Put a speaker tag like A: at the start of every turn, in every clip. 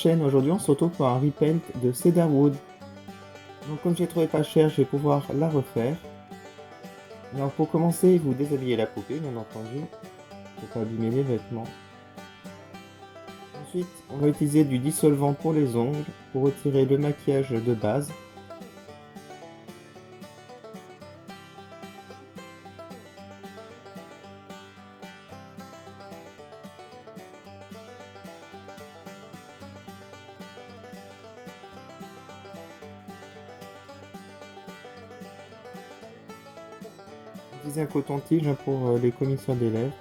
A: chaîne. Aujourd'hui, on se retrouve pour un repaint de Cedarwood. Donc, comme j'ai trouvé pas cher, je vais pouvoir la refaire. Alors, pour commencer, vous déshabillez la poupée, bien entendu, pour pas abîmer les vêtements. Ensuite, on va utiliser du dissolvant pour les ongles, pour retirer le maquillage de base. Utiliser un coton-tige pour les commissures des lèvres.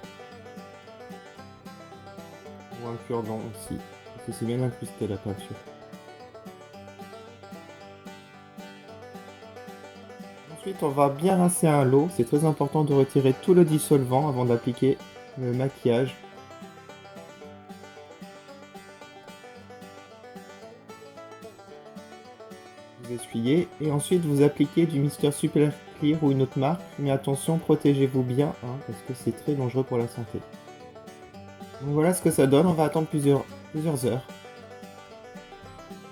A: Ou un cure-dent aussi, parce que c'est bien incrusté la peinture. Ensuite, on va bien rincer à l'eau. C'est très important de retirer tout le dissolvant avant d'appliquer le maquillage. Vous essuyez et ensuite vous appliquez du Mister Super Clear ou une autre marque. Mais attention, protégez-vous bien parce que c'est très dangereux pour la santé. Donc voilà ce que ça donne. On va attendre plusieurs heures.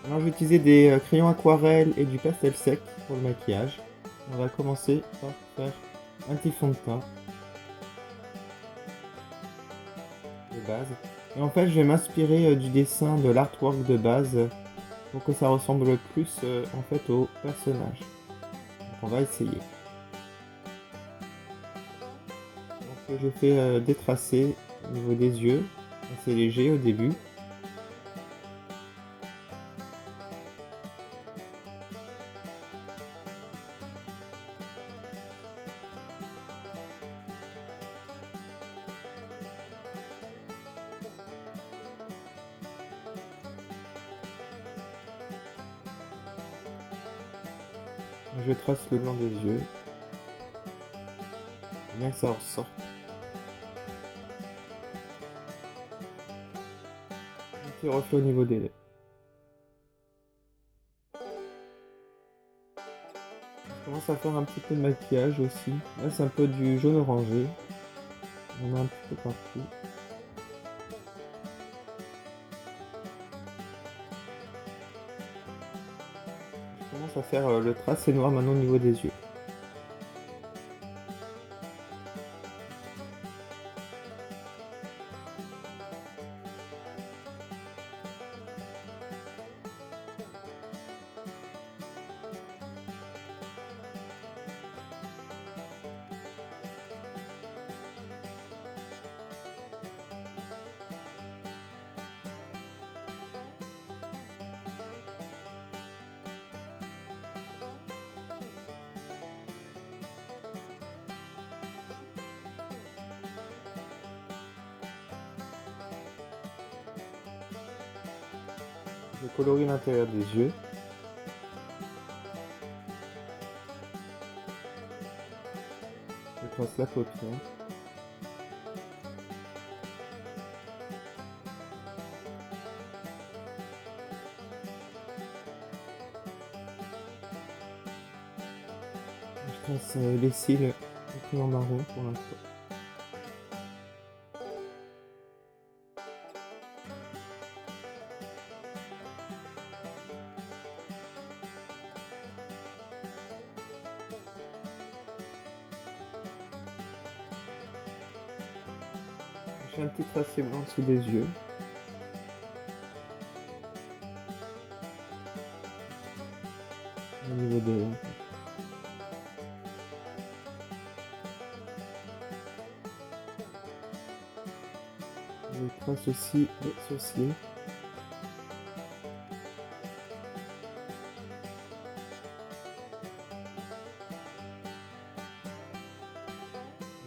A: Alors je vais utiliser des crayons aquarelle et du pastel sec pour le maquillage. On va commencer par faire un petit fond de teint de base. Et en fait, je vais m'inspirer du dessin de l'artwork de base pour que ça ressemble plus en fait au personnage. Donc on va essayer. Donc je fais des tracés au niveau des yeux, assez léger au début. Je trace le blanc des yeux. Bien que ça ressorte. Un petit reflet au niveau des lèvres. Je commence à faire un petit peu de maquillage aussi. Là c'est un peu du jaune orangé. On a un petit peu partout. Je commence à faire le tracé noir maintenant au niveau des yeux. Je colorie l'intérieur des yeux. Je trace la paupière. Je trace les cils au crayon marron pour l'instant. Je fais un petit tracé blanc dessous des yeux. Au niveau des lèvres. Je trace aussi les sourcils.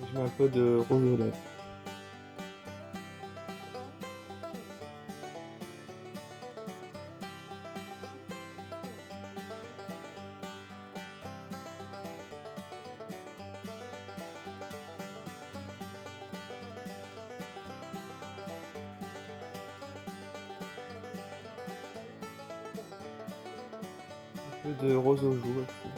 A: Je mets un peu de rose aux lèvres. Un peu de rose aux joues aussi.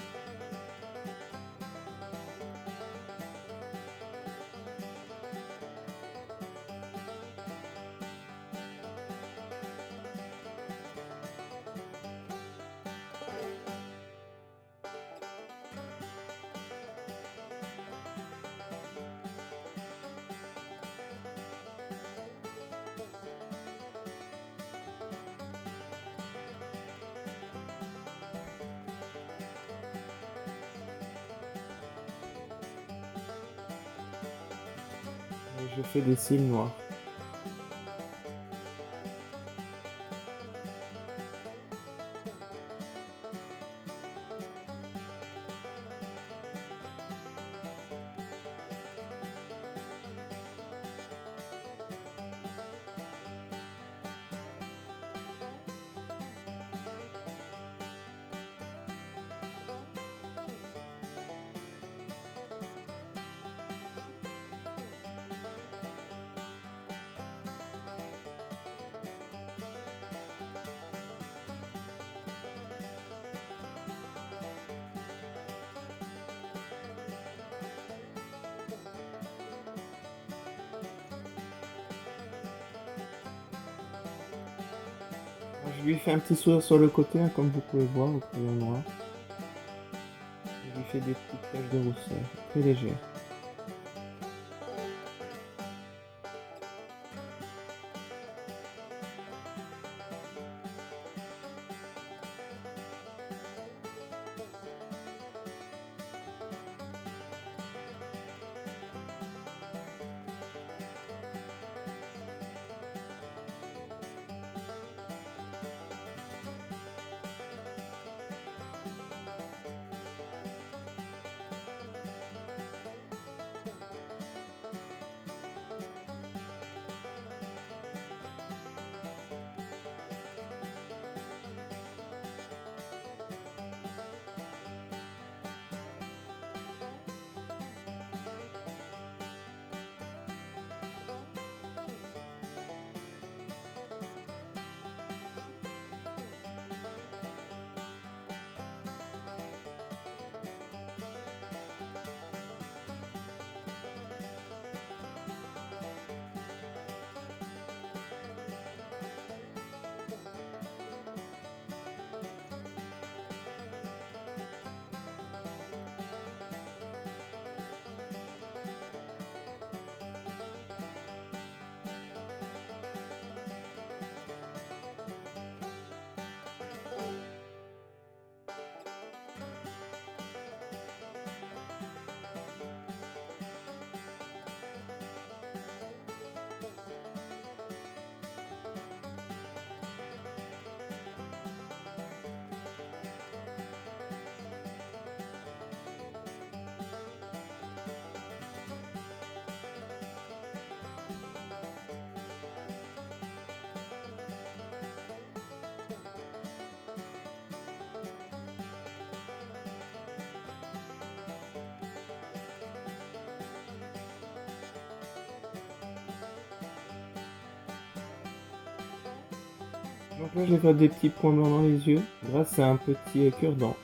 A: Et je fais des cils noirs. Je lui fais un petit sourire sur le côté, hein, comme vous pouvez voir au crayon noir. Je lui fais des petites taches de rousseur, très légères. Donc là, je vais faire des petits points blancs dans les yeux grâce à un petit cure-dent.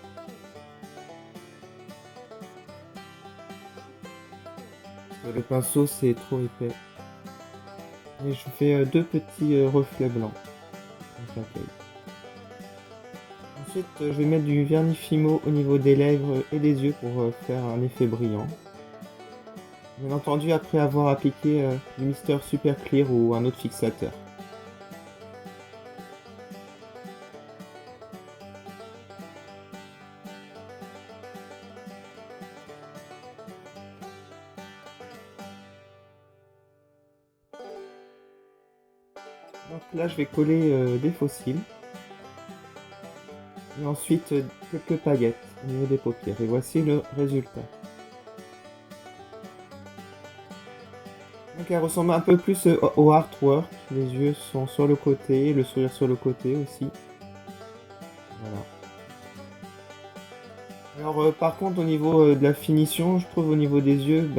A: Le pinceau, c'est trop épais. Et je fais deux petits reflets blancs. Ensuite, je vais mettre du vernis Fimo au niveau des lèvres et des yeux pour faire un effet brillant. Bien entendu, après avoir appliqué du Mister Super Clear ou un autre fixateur. Donc là, je vais coller des faux cils. Et ensuite, quelques paillettes au niveau des paupières. Et voici le résultat. Donc elle ressemble un peu plus au artwork. Les yeux sont sur le côté, le sourire sur le côté aussi. Voilà. Alors par contre au niveau de la finition, je trouve au niveau des yeux,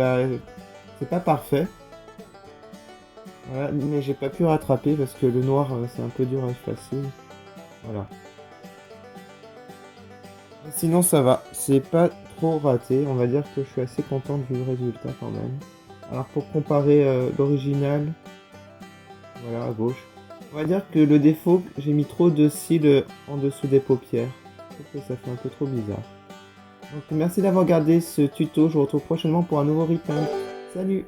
A: c'est pas parfait. Voilà, mais j'ai pas pu rattraper parce que le noir c'est un peu dur à effacer. Voilà. Sinon ça va, c'est pas trop raté, on va dire que je suis assez content du résultat quand même. Alors pour comparer l'original, voilà à gauche, on va dire que le défaut, j'ai mis trop de cils en dessous des paupières. Je trouve que ça fait un peu trop bizarre. Donc merci d'avoir regardé ce tuto, je vous retrouve prochainement pour un nouveau repaint. Salut!